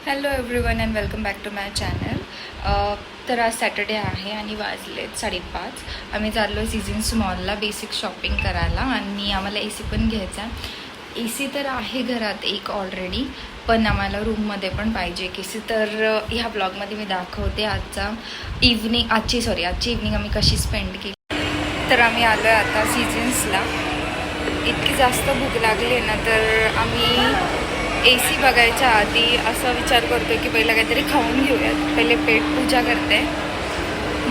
Hello everyone and welcome back to my channel. तर आज Saturday आहे आणि वाजलेत 5:30. आम्ही चाललो सीझन्स मॉलला बेसिक शॉपिंग करायला आणि आम्हाला ए सी पण घ्यायचा आहे. ए सी तर आहे घरात एक ऑलरेडी, पण आम्हाला रूममध्ये पण पाहिजे एक ए सी. तर ह्या ब्लॉगमध्ये मी दाखवते आजची इव्हनिंग आम्ही कशी स्पेंड केली. तर आम्ही आलो आहे आता सीझन्सला. इतकी जास्त भूक लागली आहे ना, तर आम्ही ए सी बघायच्या आधी असा विचार करतो की पहिलं काहीतरी खाऊन घेऊयात. पहिले पेट पूजा करते,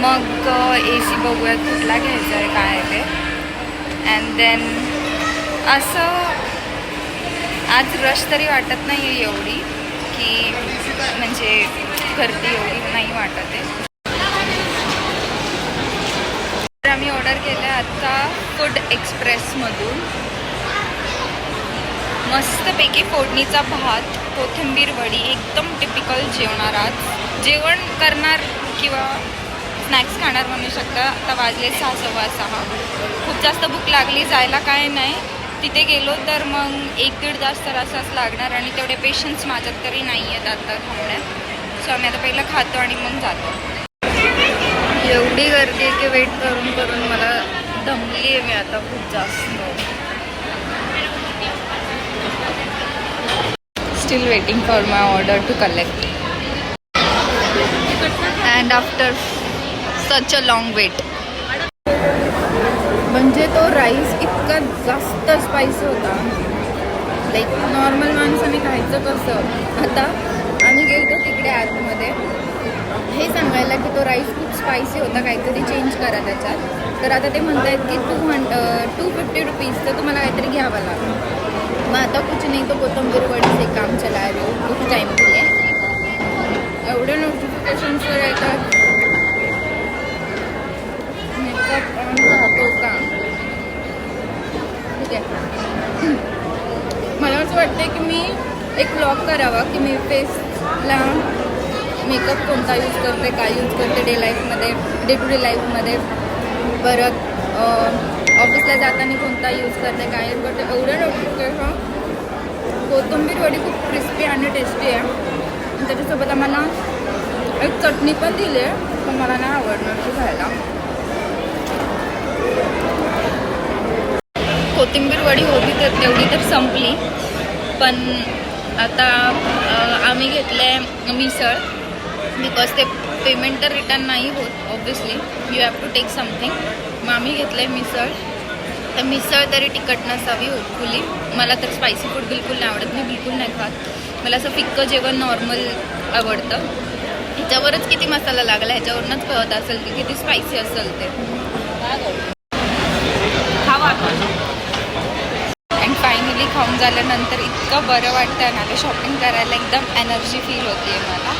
मग ए सी बघूयात कुठला घ्यायचा आहे काय आहे ते. अँड देन असं आज रश तरी वाटत नाही आहे एवढी, की म्हणजे गर्दी एवढी नाही वाटत आहे. तर आम्ही ऑर्डर केलं आहे आत्ता फूड एक्सप्रेसमधून मस्तपैकी फोडणीचा भात, कोथिंबीर वडी, एकदम टिपिकल जेवण करणार किंवा स्नॅक्स खाणार म्हणू शकता. आता वाजले 6:15. खूप जास्त भूक लागली, जायला काय नाही. तिथे गेलो तर मग 1-1.5 तास तर असाच लागणार आणि तेवढे पेशन्स माझ्यात तरी नाही आहेत आता थांबण्यात. सो आम्ही आता पहिलं खातो आणि मग जातो. एवढी गर्दी आहे की वेट करून करून मला दमली आहे मी आता खूप जास्त. Still waiting for my order to collect and after such a long wait. म्हणजे तो राईस इतका जास्त स्पायसी होता, लाईक नॉर्मल माणसाने खायचं कसं. आता आम्ही गेलो तिकडे आतमध्ये हे सांगायला की तो राईस खूप स्पायसी होता, काहीतरी चेंज करा त्याच्यात. तर आता ते म्हणत आहेत की 250 रुपीज तर तुम्हाला काहीतरी घ्यावं लागेल. मग आता कुछ नाही तो कोथिंबीर वडी से काम चला रही हूँ कुछ टाइम के लिए. एवढे नोटिफिकेशन्सवर येतात. मेकअप ऑन राहतो का? ठीक आहे. मला असं वाटतं की मी एक व्लॉग करावा की मी फेसला मेकअप कोणता यूज करते, काय यूज करते डे टू डे लाईफमध्ये, परत ऑफिसला जाताना कोणता यूज करते काय यूज करते. एवढं नोटिफिकेशन. कोथिंबीर वडी खूप क्रिस्पी आणि टेस्टी आहे. त्याच्यासोबत आम्हाला एक चटणी पण दिली आहे, पण मला नाही आवडणार ती खायला. कोथिंबीर वडी होती तर तेवढी तर संपली, पण आता आम्ही घेतलं आहे मिसळ. बिकॉज ते पेमेंट तर रिटर्न नाही होत obviously, you have to take something. मग आम्ही घेतलं आहे मिसळ. तर मिसळ तरी तिखट नसावी होपफुली. मला तर स्पायसी फूड बिलकुल नाही आवडत, मी बिलकुल नाही खात. मला असं फिक्कं जेवण नॉर्मल आवडतं. ह्याच्यावरच किती मसाला लागला ह्याच्यावरूनच कळत असेल की किती स्पायसी असेल ते. खावा. अँड फायनली खाऊन झाल्यानंतर इतकं बरं वाटतं ना, ते शॉपिंग करायला एकदम एनर्जी फील होती आहे मला.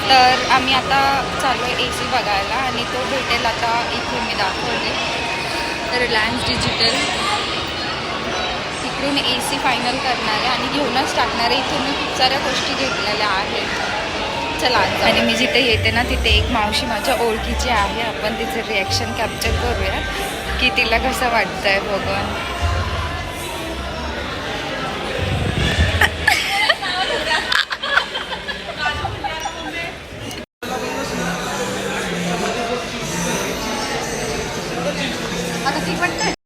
तर आम्ही आता चालू आहे ए सी बघायला आणि तो भेटेल आता इथे मी दाखवले रिलायन्स डिजिटल. तिकडून ए सी फायनल करणार आहे आणि घेऊनच टाकणार आहे. इथून मी खूप साऱ्या गोष्टी घेतलेल्या आहेत. चला. आणि मी जिथे येते ना तिथे एक मावशी माझ्या ओळखीची आहे. आपण तिचं रिॲक्शन कॅप्चर करूया की तिला कसं वाटतं आहे बघून.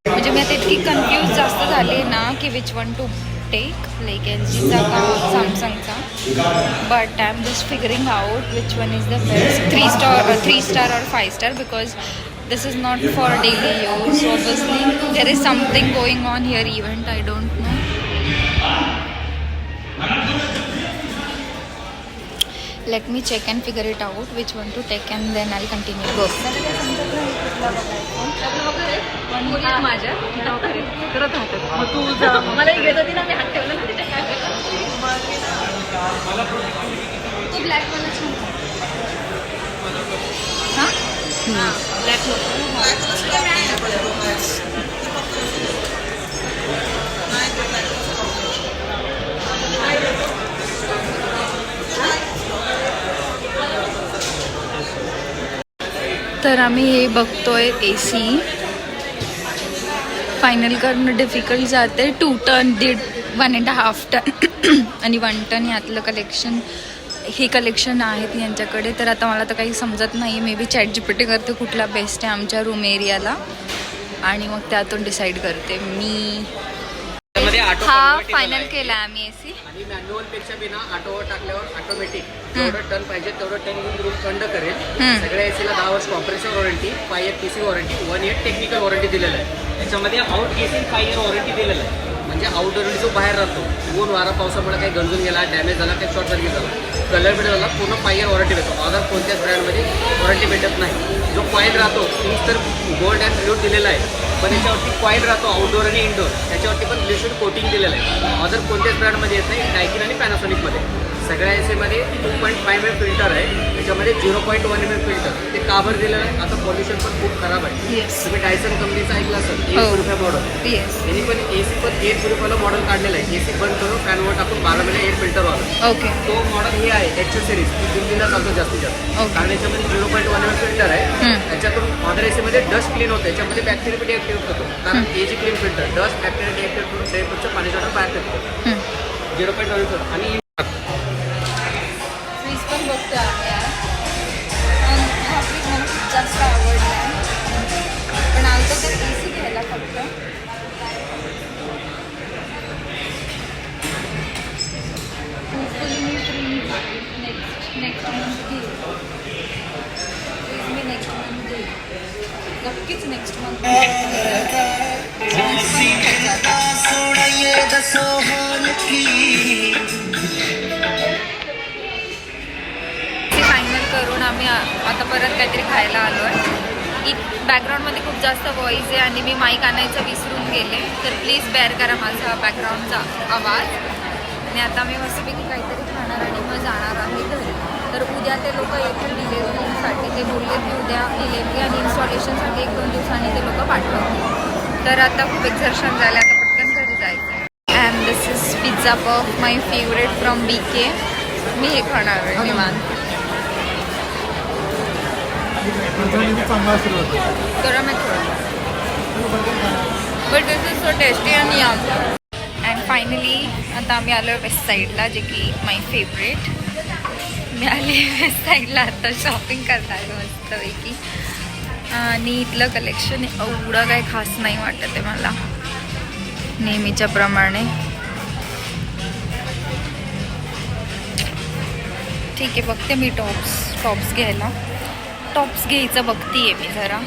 म्हणजे मी आता इतकी कन्फ्यूज जास्त झाली ना की which one to take, like L जीचा का सॅमसंगचा. But I am just figuring out which one is the best. 3 star और 5 star because this is not for daily use. Obviously there is something going on here, event, I don't know. Let me check and figure it out which one to take and then I'll continue. Go. माझ्या करत राहतात. मग तू जा. मला घेत होती ना, मी हात ठेवला ना तिथे. तो ब्लॅक वाला छान. हां ब्लॅक तर आम्ही हे बघतोय ए सी. फायनल करणं डिफिकल्ट जाते. 2 टन 1.5 टन आणि 1 टन यातलं कलेक्शन हे कलेक्शन आहेत यांच्याकडे. तर आता मला तर काही समजत नाही, मे बी ChatGPT करते कुठला बेस्ट आहे आमच्या रूम एरियाला आणि मग त्यातून डिसाईड करते मी. हा फायनल केला आहे आम्ही AC. आणि मॅन्युअल पेक्षा बिना ऑटोवर टाकल्यावर ऑटोमॅटिक जेवढं टन पाहिजे तेवढं टन रूम थंड करेल. सगळ्या एसीला 10 वर्ष compressor warranty, 5 year PC warranty, 1 year technical warranty दिलेलं आहे. त्याच्यामध्ये आउट केसिंग 5 year वॉरंटी दिलेलं आहे. म्हणजे आउटडोर जो बाहेर राहतो, ऊन वारा पावसामुळे काही गंजून गेला, डॅमेज झाला, काही शॉर्ट सर्किट झाला, कलर बिट झाला, पूर्ण 5 year वॉरंटी देतो. अदर कोणत्याच ब्रँडमध्ये वॉरंटी भेटत नाही. जो कॉईल राहतो तीच तर गोल्ड अँड ब्ल्यू दिलेला आहे, पण याच्यावरती कॉईल राहतो आउटडोर आणि इनडोर, त्याच्यावरती पण ब्ल्यूशूट कोटिंग दिलेलं आहे. अदर कोणत्याच ब्रँडमध्ये येत नाही. डायकिन आणि पॅनासोनिकमध्ये सगळ्या एसीमध्ये 2.5 mm फिल्टर आहे, त्याच्यामध्ये 0.1 mm फिल्टर. ते काबर दिलेलं आहे. आता पॉल्युशन पण खूप खराब आहे. तुम्ही डायसन कंपनीचं ऐकलं असेल, 1 रुपया मॉडेल. त्यांनी पण AC पण 1 रुपयाला मॉडेल काढलेलं आहे. AC बंद करून फॅनवर टाकून 12 महिने एअर फिल्टरवाला. ओके. तो मॉडेल हे आहे HF सिरीज, दिल्लीला चालतो जास्तीत जास्त. कारण याच्यामध्ये 0.1 mm फिल्टर आहे. त्याच्यातून अदर एसीमध्ये डस्ट क्लीन होतं, याच्यामध्ये बॅक्टेरिया डिएक्टिव्ह होतो. कारण AG clean filter dust bacteria deactive करून ड्रेपरच्या पाण्याच्या बाहेर फेकतो. 0.1 आणि फ्रीज पण बघतो आम्ही यार. हा फ्रीज मला खूप जास्त आवडला आहे, पण आलतो तर AC घ्यायला फक्त. होपफुली मी नेक्स्ट मंथ घेईल. मी नेक्स्ट मंथ घेईल, नक्कीच नेक्स्ट मंथ. फायनल करून आम्ही आता परत काहीतरी खायला आलो आहे. बॅकग्राऊंडमध्ये खूप जास्त व्हॉईस आहे आणि मी माईक आणायचं विसरून गेले, तर प्लीज बेअर करा माझा बॅकग्राऊंडचा आवाज. आणि आता मी मस्तपैकी काहीतरी खाणार आणि मग जाणार आहे घरी. तर उद्या ते लोक येतील डिलेवरीसाठी. ते बोलले की उद्या डिलेवरी आणि इन्स्टॉलेशनसाठी 1-2 दिवसांनी ते लोक पाठवतील. तर आता खूप एक्झर्शन झालं, आता पटकन घरी जायचं आहे. And this is pizza puff, my favourite from BK. मी हे खाणार आहे निवांत. गरम आहे थोडं, but this is so tasty आणि यम. अँड फायनली आता आम्ही आलो वेस्ट साईडला, जे की माय फेवरेट. मी आली वेस्ट साईडला आता शॉपिंग करणार मस्तपैकी. आणि इथलं कलेक्शन एवढं काही खास नाही वाटत आहे मला, नेहमीच्या प्रमाणे. ठीक आहे, बघते मी टॉप्स घ्यायला. टॉप्स घ्यायचं बघते आहे मी जरा.